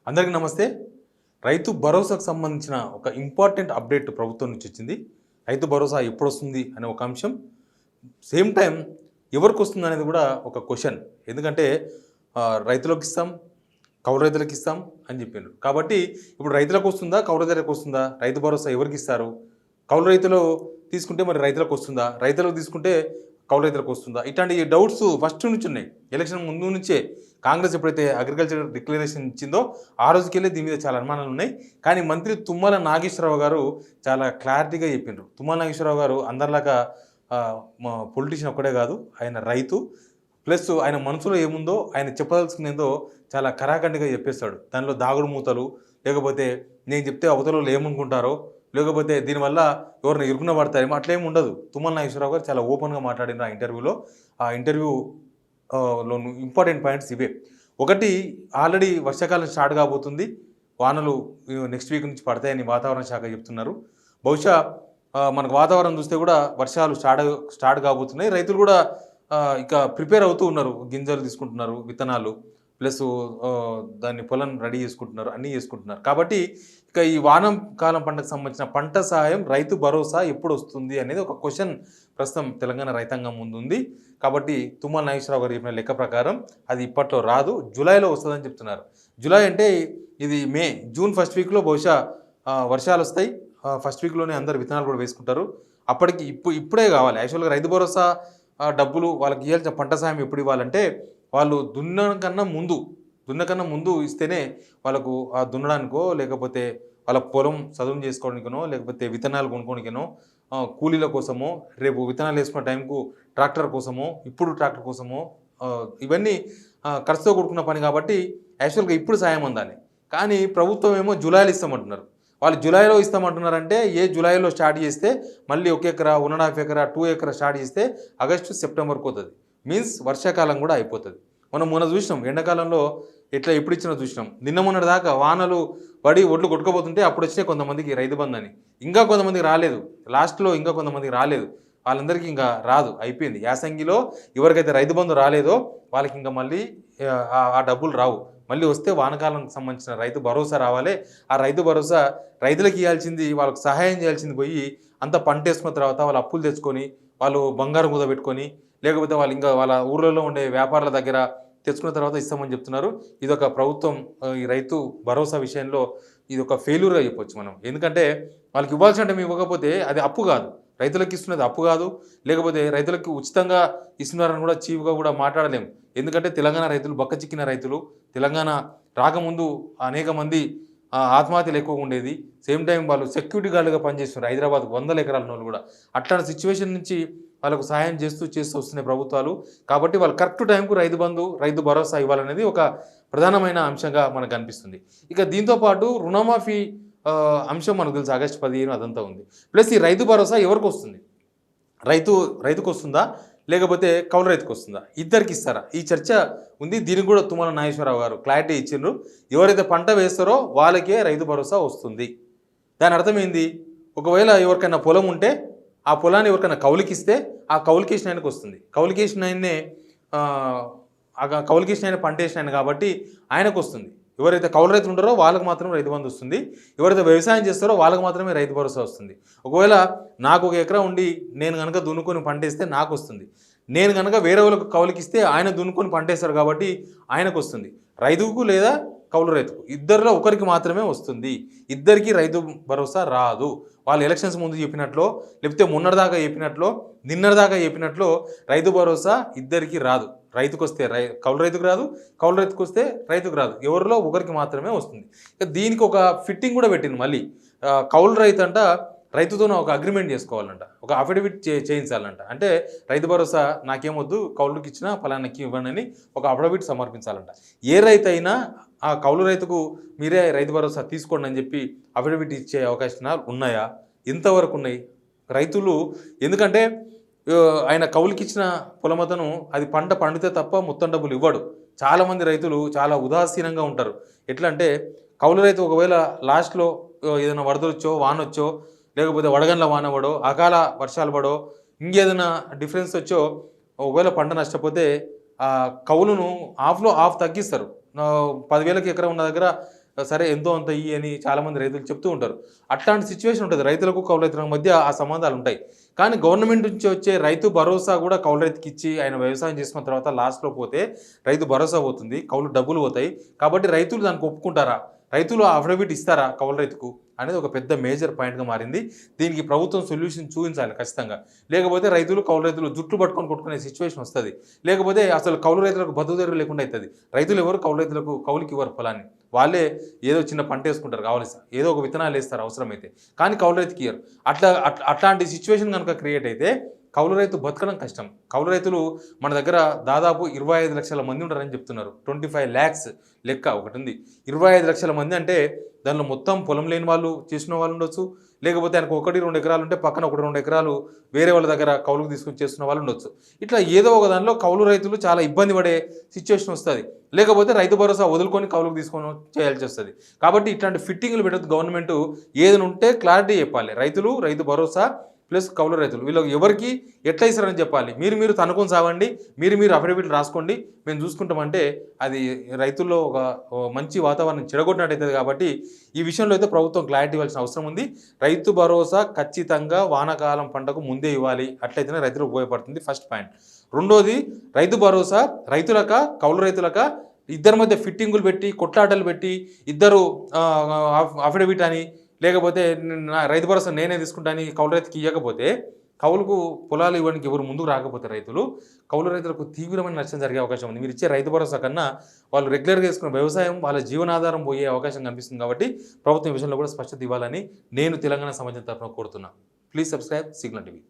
అందరికీ నమస్తే. రైతు భరోసాకు సంబంధించిన ఒక ఇంపార్టెంట్ అప్డేట్ ప్రభుత్వం నుంచి వచ్చింది. రైతు భరోసా ఎప్పుడొస్తుంది అనే ఒక అంశం. సేమ్ టైం ఎవరికి వస్తుంది అనేది కూడా ఒక క్వశ్చన్. ఎందుకంటే రైతులకు ఇస్తాం, కౌలు రైతులకు ఇస్తాం అని చెప్పిండ్రు. కాబట్టి ఇప్పుడు రైతులకు వస్తుందా, కౌలు రైతులకు వస్తుందా? రైతు భరోసా ఎవరికి ఇస్తారు? కౌలు రైతులు తీసుకుంటే మరి రైతులకు వస్తుందా? రైతులకు తీసుకుంటే కౌలు రైతులకు వస్తుందా? ఇట్లాంటి డౌట్స్ ఫస్ట్ నుంచి ఉన్నాయి. ఎలక్షన్ ముందు నుంచే కాంగ్రెస్ ఎప్పుడైతే అగ్రికల్చర్ డిక్లరేషన్ ఇచ్చిందో ఆ రోజుకెళ్ళి దీని మీద చాలా అనుమానాలు ఉన్నాయి. కానీ మంత్రి తుమ్మల నాగేశ్వరరావు గారు చాలా క్లారిటీగా చెప్పిండ్రు. తుమ్మల నాగేశ్వరరావు గారు అందరిలాగా పొలిటీషియన్ ఒక్కడే కాదు, ఆయన రైతు. ప్లస్ ఆయన మనసులో ఏముందో, ఆయన చెప్పదలుచుకునేదో చాలా కరాఖండిగా చెప్పేస్తాడు. దానిలో దాగుడు మూతలు, లేకపోతే నేను చెప్తే అవతలలో ఏమనుకుంటారో, లేకపోతే దీనివల్ల ఎవరిని ఇరుకున పడతారేమో అట్లేమి ఉండదు. తుమ్మల నాగేశ్వరరావు గారు చాలా ఓపెన్గా మాట్లాడిన ఆ ఇంటర్వ్యూలో. ఆ ఇంటర్వ్యూలో ఇంపార్టెంట్ పాయింట్స్ ఇవే. ఒకటి, ఆల్రెడీ వర్షాకాలం స్టార్ట్ కాబోతుంది, వానలు నెక్స్ట్ వీక్ నుంచి పడతాయని వాతావరణ శాఖ చెప్తున్నారు. బహుశా మనకు వాతావరణం చూస్తే కూడా వర్షాలు స్టార్ట్ కాబోతున్నాయి. రైతులు కూడా ఇక ప్రిపేర్ అవుతూ ఉన్నారు. గింజలు తీసుకుంటున్నారు, విత్తనాలు, ప్లస్ దాన్ని పొలం రెడీ చేసుకుంటున్నారు, అన్నీ చేసుకుంటున్నారు. కాబట్టి ఇక ఈ వానాకాలం పంటకు సంబంధించిన పంట సహాయం, రైతు భరోసా ఎప్పుడు వస్తుంది అనేది ఒక క్వశ్చన్ ప్రస్తుతం తెలంగాణ రైతాంగం ముందు ఉంది. కాబట్టి తుమ్మల నాగేశ్వరరావు గారు చెప్పిన లెక్క ప్రకారం అది ఇప్పట్లో రాదు, జూలైలో వస్తుందని చెప్తున్నారు. జూలై అంటే ఇది జూన్ ఫస్ట్ వీక్లో బహుశా వర్షాలు వస్తాయి. ఫస్ట్ వీక్లోనే అందరు విత్తనాలు కూడా వేసుకుంటారు. అప్పటికి ఇప్పుడే కావాలి. యాక్చువల్గా రైతు భరోసా డబ్బులు వాళ్ళకి ఇవ్వాల్సిన పంట సాయం ఎప్పుడు ఇవ్వాలంటే వాళ్ళు దున్నకన్నా ముందు ఇస్తేనే వాళ్ళకు ఆ దున్నడానికో, లేకపోతే వాళ్ళ పొలం చదువు చేసుకోవడానికనో, లేకపోతే విత్తనాలు కొనుక్కోడానికనో, కూలీల కోసమో, రేపు విత్తనాలు వేసుకున్న టైంకు ట్రాక్టర్ కోసమో, ఇప్పుడు ట్రాక్టర్ కోసమో, ఇవన్నీ ఖర్చుతో కూడుకున్న పని. కాబట్టి యాక్చువల్గా ఇప్పుడు సాయం అందాలి. కానీ ప్రభుత్వం ఏమో జూలైలో ఇస్తామంటున్నారు. వాళ్ళు జూలైలో ఇస్తామంటున్నారంటే జూలైలో స్టార్ట్ చేస్తే మళ్ళీ 1 ఎకరా, 1.5 ఎకరా, 2 ఎకరా స్టార్ట్ చేస్తే ఆగస్టు సెప్టెంబర్కి పోతుంది. మీన్స్ వర్షాకాలం కూడా అయిపోతుంది. మనం మొన్న చూసినాం, ఎండాకాలంలో ఎప్పుడు ఇచ్చినా చూసినాం. మొన్నటి దాకా వానలు పడి ఒడ్లు కొట్టుకోపోతుంటే అప్పుడు వచ్చినాయి కొంతమందికి రైతు బంధు అని. ఇంకా కొంతమందికి రాలేదు, లాస్ట్లో ఇంకా కొంతమందికి రాలేదు. వాళ్ళందరికీ ఇంకా రాదు, అయిపోయింది. యాసంగిలో ఎవరికైతే రైతు బంధు రాలేదో వాళ్ళకి ఇంకా మళ్ళీ ఆ డబ్బులు రావు. మళ్ళీ వస్తే వానకాలానికి సంబంధించిన రైతు భరోసా రావాలి. ఆ రైతు భరోసా రైతులకు ఇవ్వాల్సింది, వాళ్ళకు సహాయం చేయాల్సింది పోయి అంత పంట వేసుకున్న తర్వాత వాళ్ళు అప్పులు తెచ్చుకొని, వాళ్ళు బంగారం కుదబెట్టుకొని, లేకపోతే వాళ్ళు ఇంకా వాళ్ళ ఊళ్ళలో ఉండే వ్యాపారుల దగ్గర తెచ్చుకున్న తర్వాత ఇస్తామని చెప్తున్నారు. ఇదొక ప్రభుత్వం ఈ రైతు భరోసా విషయంలో ఇది ఒక ఫెయిల్యూర్గా చెప్పొచ్చు మనం. ఎందుకంటే వాళ్ళకి ఇవ్వాల్సిన టైం ఇవ్వకపోతే అది అప్పు కాదు, రైతులకు ఇస్తున్నది అప్పు కాదు. లేకపోతే రైతులకు ఉచితంగా ఇస్తున్నారని కూడా చీఫ్గా కూడా మాట్లాడలేము. ఎందుకంటే తెలంగాణ రైతులు బక్కచిక్కిన రైతులు. తెలంగాణ రాకముందు అనేక మంది ఆత్మహత్యలు ఎక్కువగా ఉండేది. సేమ్ టైం వాళ్ళు సెక్యూరిటీ గార్డుగా పనిచేస్తున్నారు హైదరాబాద్ 100 ఎకరాల వాళ్ళు కూడా. అట్లాంటి సిచ్యువేషన్ నుంచి వాళ్ళకు సహాయం చేస్తూ వస్తున్నాయి ప్రభుత్వాలు. కాబట్టి వాళ్ళు కరెక్ట్ టైంకు రైతు బంధు, రైతు భరోసా ఇవ్వాలనేది ఒక ప్రధానమైన అంశంగా మనకు అనిపిస్తుంది. ఇక దీంతోపాటు రుణమాఫీ అంశం మనకు తెలుసు, ఆగస్టు 15 అదంతా ఉంది. ప్లస్ ఈ రైతు భరోసా ఎవరికి వస్తుంది? రైతుకు వస్తుందా, లేకపోతే కౌలు రైతుకు వస్తుందా? ఇద్దరికి ఇస్తారా? ఈ చర్చ ఉంది. దీనికి కూడా తుమ్మల నాగేశ్వరరావు గారు క్లారిటీ ఇచ్చిండ్రు. ఎవరైతే పంట వేస్తారో వాళ్ళకే రైతు భరోసా వస్తుంది. దాని అర్థం ఏంది? ఒకవేళ ఎవరికైనా పొలం ఉంటే ఆ పొలాన్ని ఎవరికైనా కౌలుకిస్తే ఆ కౌలుకేసిన ఆయనకు వస్తుంది. కౌలుకేసిన ఆయన పంట వేసిన ఆయన కాబట్టి ఆయనకు వస్తుంది. ఎవరైతే కౌలు రైతులు ఉంటారో వాళ్ళకు మాత్రమే రైతు బంధు వస్తుంది. ఎవరైతే వ్యవసాయం చేస్తారో వాళ్ళకు మాత్రమే రైతు భరోసా వస్తుంది. ఒకవేళ నాకు 1 ఎకరా ఉండి నేను కనుక దున్నుకొని పంటేస్తే నాకు వస్తుంది. నేను కనుక వేరే వాళ్ళకు కౌలుకిస్తే ఆయన దున్నుకొని పంటేస్తారు కాబట్టి ఆయనకు వస్తుంది. రైతుకు లేదా కౌలు రైతుకు ఇద్దరిలో ఒకరికి మాత్రమే వస్తుంది. ఇద్దరికి రైతు భరోసా రాదు. వాళ్ళు ఎలక్షన్స్ ముందు చెప్పినట్లో, లేకపోతే మొన్నటిదాకా చెప్పినట్లో, నిన్నటిదాకా చెప్పినట్లో రైతు భరోసా ఇద్దరికి రాదు. రైతుకు వస్తే కౌలు రైతుకు రాదు, కౌలు రైతుకు వస్తే రైతుకు రాదు. ఎవరిలో ఒకరికి మాత్రమే వస్తుంది. దీనికి ఒక ఫిట్టింగ్ కూడా పెట్టింది మళ్ళీ. కౌలు రైతు అంట రైతుతో ఒక అగ్రిమెంట్ చేసుకోవాలంట, ఒక అఫిడవిట్ చేయించాలంట. అంటే రైతు భరోసా నాకేమొద్దు, కౌలుకి ఇచ్చినా ఫలానాకి ఇవ్వండి అని ఒక అఫిడవిట్ సమర్పించాలంట. ఏ రైతు అయినా ఆ కౌలు రైతుకు మీరే రైతు భరోసా తీసుకోండి అని చెప్పి అఫిడవిట్ ఇచ్చే అవకాశాలు ఉన్నాయా? ఎంతవరకు ఉన్నాయి? రైతులు ఎందుకంటే ఆయన కౌలుకిచ్చిన పొలమతను అది పంట పండితే తప్ప మొత్తం డబ్బులు ఇవ్వడు. చాలామంది రైతులు చాలా ఉదాసీనంగా ఉంటారు. ఎట్లా అంటే కౌలు రైతు ఒకవేళ లాస్ట్లో ఏదైనా వరదలొచ్చో, వానొచ్చో, లేకపోతే వడగండ్ల వాన పడో, అకాల వర్షాలు పడో, ఇంకేదైనా డిఫరెన్స్ వచ్చో ఒకవేళ పంట నష్టపోతే కౌలును హాఫ్లో హాఫ్ తగ్గిస్తారు. 10,000కి ఎకరం ఉన్న దగ్గర సరే ఎంతో అంత ఇయ్యి అని చాలామంది రైతులు చెప్తూ ఉంటారు. అట్లాంటి సిచ్యువేషన్ ఉంటుంది. రైతులకు కౌలు రైతులకు మధ్య ఆ సంబంధాలు ఉంటాయి. కానీ గవర్నమెంట్ నుంచి వచ్చే రైతు భరోసా కూడా కౌలు రైతుకి ఇచ్చి ఆయన వ్యవసాయం చేసుకున్న తర్వాత లాస్ట్‌లో పోతే రైతు భరోసా పోతుంది. కౌలు డబ్బులు పోతాయి. కాబట్టి రైతులు దానికి ఒప్పుకుంటారా? రైతులు అఫిడవిట్ ఇస్తారా కౌలు రైతుకు? అనేది ఒక పెద్ద మేజర్ పాయింట్‌గా మారింది. దీనికి ప్రభుత్వం సొల్యూషన్ చూపించాలి ఖచ్చితంగా. లేకపోతే రైతులు, కౌలు రైతులు జుట్లు పట్టుకొని కొట్టుకునే సిచ్యువేషన్ వస్తది. లేకపోతే అసలు కౌలు రైతులకు బతుకుదెరువు లేకుండా అయితది. రైతులు ఎవరు కౌలు రైతులకు కౌలుకి ఇవ్వరు పొలాన్ని. వాళ్ళే ఏదో చిన్న పంట వేసుకుంటారు కావాల్సి. ఏదో ఒక విత్తనాలు వేస్తారు అవసరమైతే. కానీ కౌలు రైతుకి ఇయ్యరు. అట్లాంటి సిచ్యువేషన్ కనుక క్రియేట్ అయితే కౌలు రైతు బతకడం కష్టం. కౌలు రైతులు మన దగ్గర దాదాపు 25 లక్షల మంది ఉంటారని చెప్తున్నారు. 25 lakhs లెక్క ఒకటి ఉంది. 25 లక్షల మంది అంటే దానిలో మొత్తం పొలం లేని వాళ్ళు చేసిన వాళ్ళు ఉండొచ్చు. లేకపోతే ఆయనకు 1-2 ఎకరాలు ఉంటే పక్కన 1-2 ఎకరాలు వేరే వాళ్ళ దగ్గర కౌలుకు తీసుకొని చేస్తున్న వాళ్ళు ఉండొచ్చు. ఇట్లా ఏదో ఒక దానిలో కౌలు రైతులు చాలా ఇబ్బంది పడే సిచ్యువేషన్ వస్తుంది. లేకపోతే రైతు భరోసా వదులుకొని కౌలుకు తీసుకొని చేయాల్సి వస్తుంది. కాబట్టి ఇట్లాంటి ఫిట్టింగ్లు పెట్టదు గవర్నమెంట్. ఏదైనా ఉంటే క్లారిటీ చెప్పాలి. రైతులు, రైతు భరోసా ప్లస్ కౌలు రైతులు వీళ్ళకి ఎవరికి ఎట్లా ఇస్తారని చెప్పాలి. మీరు తనుకొని సావండి, మీరు అఫిడవిట్లు రాసుకోండి, మేము చూసుకుంటామంటే అది రైతుల్లో ఒక మంచి వాతావరణం చెడగొట్టినట్టు అవుతుంది. కాబట్టి ఈ విషయంలో అయితే ప్రభుత్వం క్లారిటీ ఇవ్వాల్సిన అవసరం ఉంది. రైతు భరోసా ఖచ్చితంగా వానాకాలం పంటకు ముందే ఇవ్వాలి. అట్లయితేనే రైతులకు ఉపయోగపడుతుంది. First point. రెండోది, రైతు భరోసా రైతులక కౌలు రైతులక ఇద్దరి మధ్య ఫిట్టింగులు పెట్టి కొట్లాటలు పెట్టి ఇద్దరు అఫిడవిట్ అని లేకపోతే రైతు భరోసా నేనే తీసుకుంటాను కౌలు రైతుకి ఇవ్వకపోతే కౌలుకు పొలాలు ఇవ్వడానికి ఎవరు ముందుకు రాకపోతే కౌలు రైతులకు తీవ్రమైన నష్టం జరిగే అవకాశం ఉంది. మీరు ఇచ్చే రైతు భరోసా కన్నా వాళ్ళు రెగ్యులర్గా చేసుకున్న వ్యవసాయం వాళ్ళ జీవనాధారం పోయే అవకాశం కనిపిస్తుంది. కాబట్టి ప్రభుత్వం విషయంలో కూడా స్పష్టత ఇవ్వాలని నేను తెలంగాణ సమాజం తరఫున కోరుతున్నా. Please subscribe signal TV.